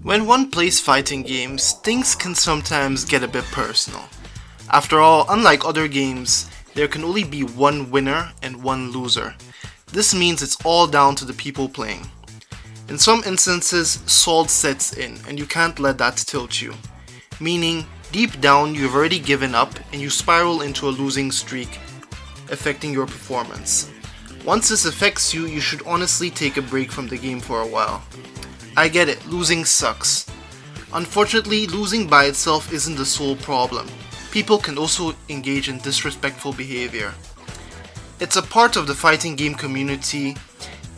When one plays fighting games, things can sometimes get a bit personal. After all, unlike other games, there can only be one winner and one loser. This means it's all down to the people playing. In some instances, salt sets in and you can't let that tilt you. Meaning, deep down you've already given up and you spiral into a losing streak, affecting your performance. Once this affects you, you should honestly take a break from the game for a while. I get it, losing sucks. Unfortunately, losing by itself isn't the sole problem. People can also engage in disrespectful behavior. It's a part of the fighting game community.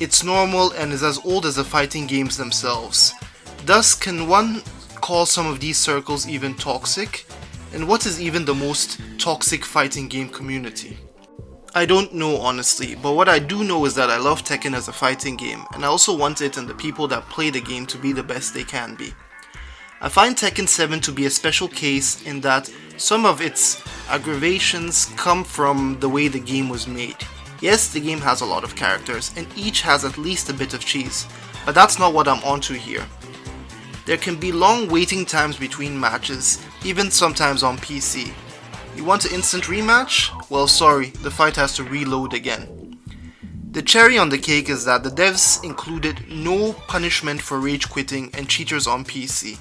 It's normal and is as old as the fighting games themselves. Thus, can one call some of these circles even toxic? And what is even the most toxic fighting game community? I don't know honestly, but what I do know is that I love Tekken as a fighting game, and I also want it and the people that play the game to be the best they can be. I find Tekken 7 to be a special case in that some of its aggravations come from the way the game was made. Yes, the game has a lot of characters, and each has at least a bit of cheese, but that's not what I'm onto here. There can be long waiting times between matches, even sometimes on PC. You want an instant rematch? Well, sorry, the fight has to reload again. The cherry on the cake is that the devs included no punishment for rage quitting and cheaters on PC.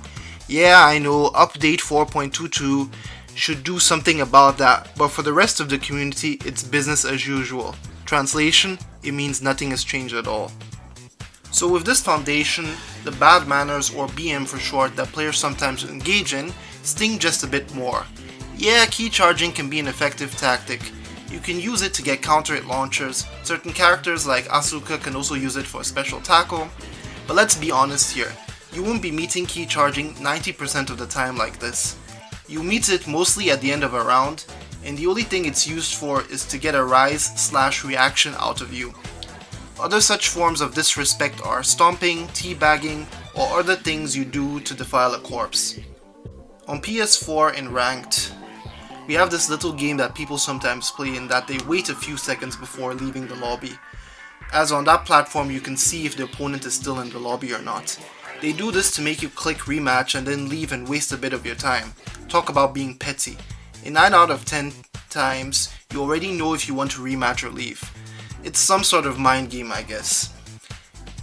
Yeah, I know, update 4.22 should do something about that, but for the rest of the community, it's business as usual. Translation, it means nothing has changed at all. So with this foundation, the bad manners, or BM for short, that players sometimes engage in, sting just a bit more. Yeah, key charging can be an effective tactic. You can use it to get counter-hit launchers. Certain characters like Asuka can also use it for a special tackle. But let's be honest here, you won't be meeting key charging 90% of the time like this. You meet it mostly at the end of a round, and the only thing it's used for is to get a rise/reaction out of you. Other such forms of disrespect are stomping, teabagging, or other things you do to defile a corpse. On PS4 in Ranked, we have this little game that people sometimes play in that they wait a few seconds before leaving the lobby. As on that platform you can see if the opponent is still in the lobby or not. They do this to make you click rematch and then leave and waste a bit of your time. Talk about being petty. In 9 out of 10 times, you already know if you want to rematch or leave. It's some sort of mind game, I guess.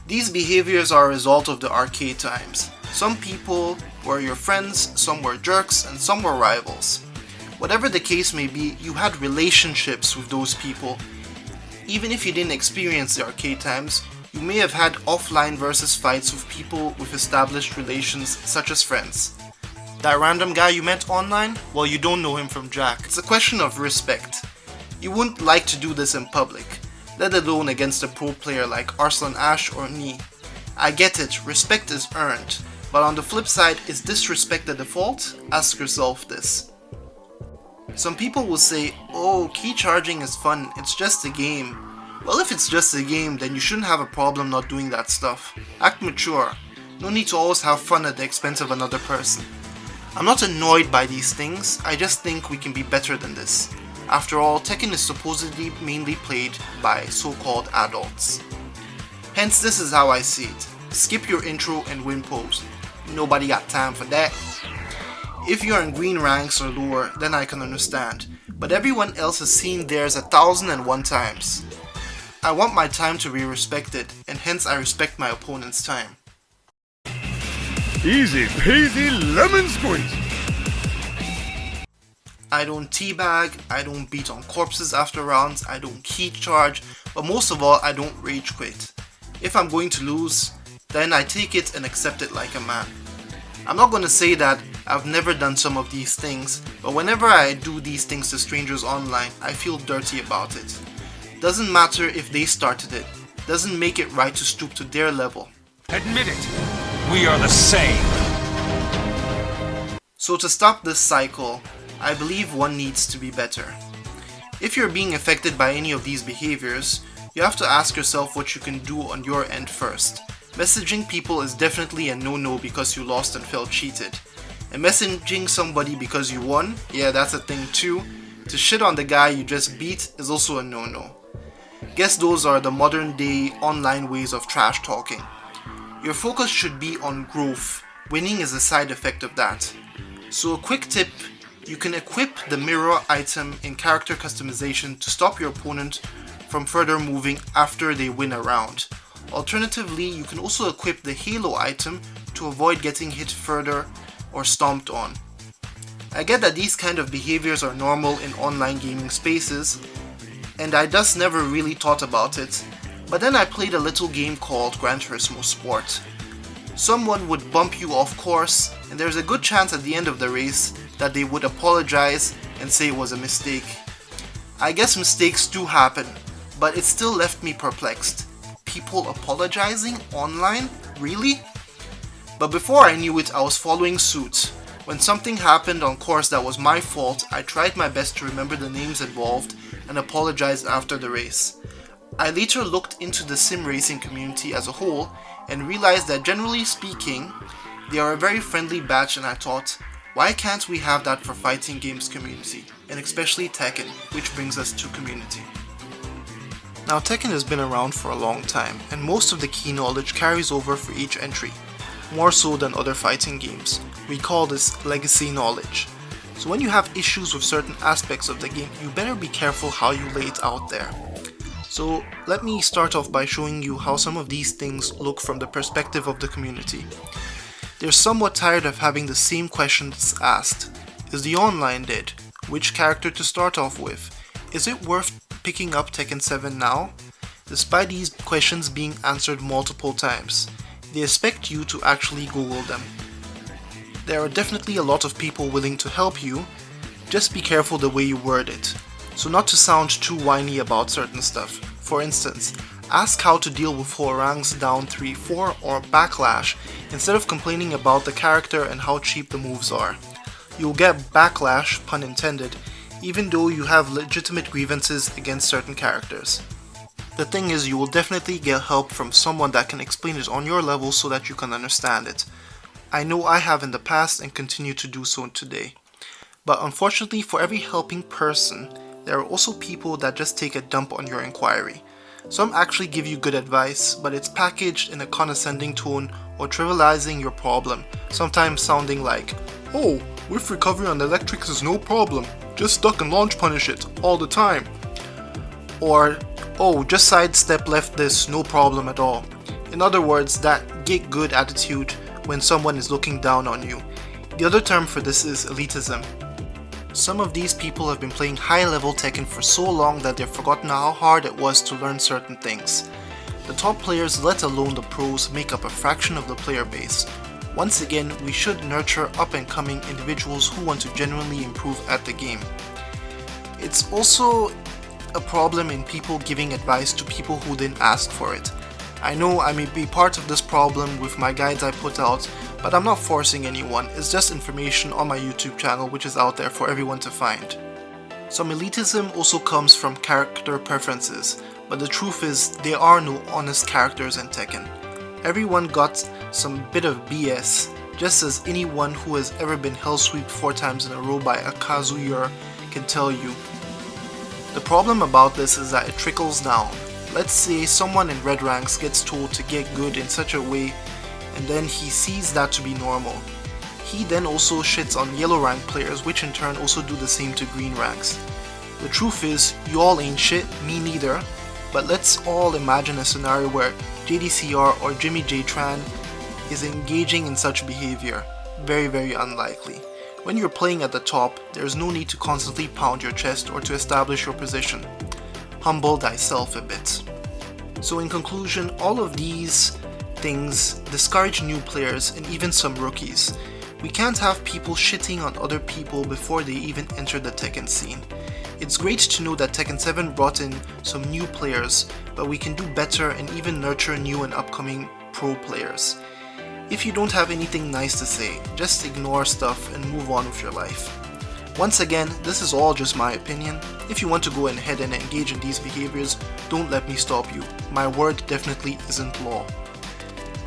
These behaviors are a result of the arcade times. Some people were your friends, some were jerks, and some were rivals. Whatever the case may be, you had relationships with those people. Even if you didn't experience the arcade times, you may have had offline versus fights with people with established relations such as friends. That random guy you met online? Well, you don't know him from Jack. It's a question of respect. You wouldn't like to do this in public, let alone against a pro player like Arslan Ash or Knee. I get it, respect is earned, but on the flip side, is disrespect the default? Ask yourself this. Some people will say, oh, key charging is fun, it's just a game. Well, if it's just a game, then you shouldn't have a problem not doing that stuff. Act mature. No need to always have fun at the expense of another person. I'm not annoyed by these things, I just think we can be better than this. After all, Tekken is supposedly mainly played by so-called adults. Hence, this is how I see it. Skip your intro and win pose. Nobody got time for that. If you're in green ranks or lower, then I can understand, but everyone else has seen theirs 1,001 times. I want my time to be respected, and hence I respect my opponent's time. Easy peasy lemon squeeze. I don't teabag, I don't beat on corpses after rounds, I don't key charge, but most of all, I don't rage quit. If I'm going to lose, then I take it and accept it like a man. I'm not going to say that I've never done some of these things, but whenever I do these things to strangers online, I feel dirty about it. Doesn't matter if they started it, doesn't make it right to stoop to their level. Admit it, we are the same. So to stop this cycle, I believe one needs to be better. If you're being affected by any of these behaviors, you have to ask yourself what you can do on your end first. Messaging people is definitely a no-no because you lost and felt cheated. And messaging somebody because you won, yeah, that's a thing too. To shit on the guy you just beat is also a no-no. Guess those are the modern day online ways of trash talking. Your focus should be on growth, Winning is a side effect of that. So a quick tip, you can equip the mirror item in character customization to stop your opponent from further moving after they win a round. Alternatively, you can also equip the halo item to avoid getting hit further or stomped on. I get that these kind of behaviors are normal in online gaming spaces, and I just never really thought about it, but then I played a little game called Gran Turismo Sport. Someone would bump you off course, and there's a good chance at the end of the race that they would apologize and say it was a mistake. I guess mistakes do happen, but it still left me perplexed. People apologizing online? Really? But before I knew it, I was following suit. When something happened on course that was my fault, I tried my best to remember the names involved and apologized after the race. I later looked into the sim racing community as a whole and realized that generally speaking, they are a very friendly batch, and I thought, why can't we have that for fighting games community, and especially Tekken, which brings us to community. Now Tekken has been around for a long time, and most of the key knowledge carries over for each entry, more so than other fighting games. We call this legacy knowledge. So when you have issues with certain aspects of the game, you better be careful how you lay it out there. So let me start off by showing you how some of these things look from the perspective of the community. They're somewhat tired of having the same questions asked. Is the online dead? Which character to start off with? Is it worth picking up Tekken 7 now? Despite these questions being answered multiple times, they expect you to actually Google them. There are definitely a lot of people willing to help you, just be careful the way you word it. So not to sound too whiny about certain stuff. For instance, ask how to deal with Horang's down 3-4 or backlash instead of complaining about the character and how cheap the moves are. You'll get backlash, pun intended, even though you have legitimate grievances against certain characters. The thing is, you will definitely get help from someone that can explain it on your level so that you can understand it. I know I have in the past and continue to do so today. But unfortunately, for every helping person, there are also people that just take a dump on your inquiry. Some actually give you good advice, but it's packaged in a condescending tone or trivializing your problem, sometimes sounding like, "Oh, with recovery on electrics is no problem, just duck and launch punish it, all the time." Or, "Oh, just sidestep left this, no problem at all." In other words, that get good attitude when someone is looking down on you. The other term for this is elitism. Some of these people have been playing high-level Tekken for so long that they've forgotten how hard it was to learn certain things. The top players, let alone the pros, make up a fraction of the player base. Once again, we should nurture up-and-coming individuals who want to genuinely improve at the game. It's also a problem in people giving advice to people who didn't ask for it. I know I may be part of this problem with my guides I put out, but I'm not forcing anyone. It's just information on my YouTube channel which is out there for everyone to find. Some elitism also comes from character preferences, but the truth is there are no honest characters in Tekken. Everyone got some bit of BS, just as anyone who has ever been hell swept 4 times in a row by a Kazuya can tell you. The problem about this is that it trickles down. Let's say someone in red ranks gets told to get good in such a way, and then he sees that to be normal. He then also shits on yellow rank players, which in turn also do the same to green ranks. The truth is, you all ain't shit, me neither, but let's all imagine a scenario where JDCR or Jimmy J Tran is engaging in such behavior. Very, very unlikely. When you're playing at the top, there's no need to constantly pound your chest or to establish your position. Humble thyself a bit. So in conclusion, all of these things discourage new players and even some rookies. We can't have people shitting on other people before they even enter the Tekken scene. It's great to know that Tekken 7 brought in some new players, but we can do better and even nurture new and upcoming pro players. If you don't have anything nice to say, just ignore stuff and move on with your life. Once again, this is all just my opinion. If you want to go ahead and engage in these behaviors, don't let me stop you. My word definitely isn't law.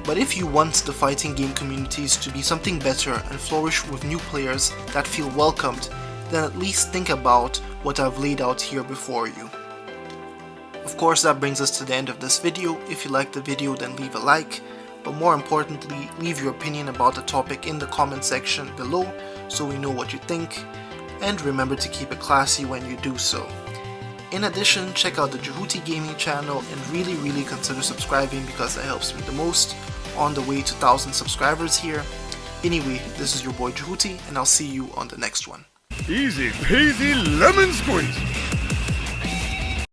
But if you want the fighting game communities to be something better and flourish with new players that feel welcomed, then at least think about what I've laid out here before you. Of course, that brings us to the end of this video. If you liked the video, then leave a like. but more importantly, leave your opinion about the topic in the comment section below so we know what you think, and remember to keep it classy when you do so. In addition, check out the Jehuti Gaming channel and really consider subscribing because that helps me the most on the way to 1,000 subscribers here. Anyway, this is your boy Jehuti, and I'll see you on the next one. Easy peasy lemon squeezy.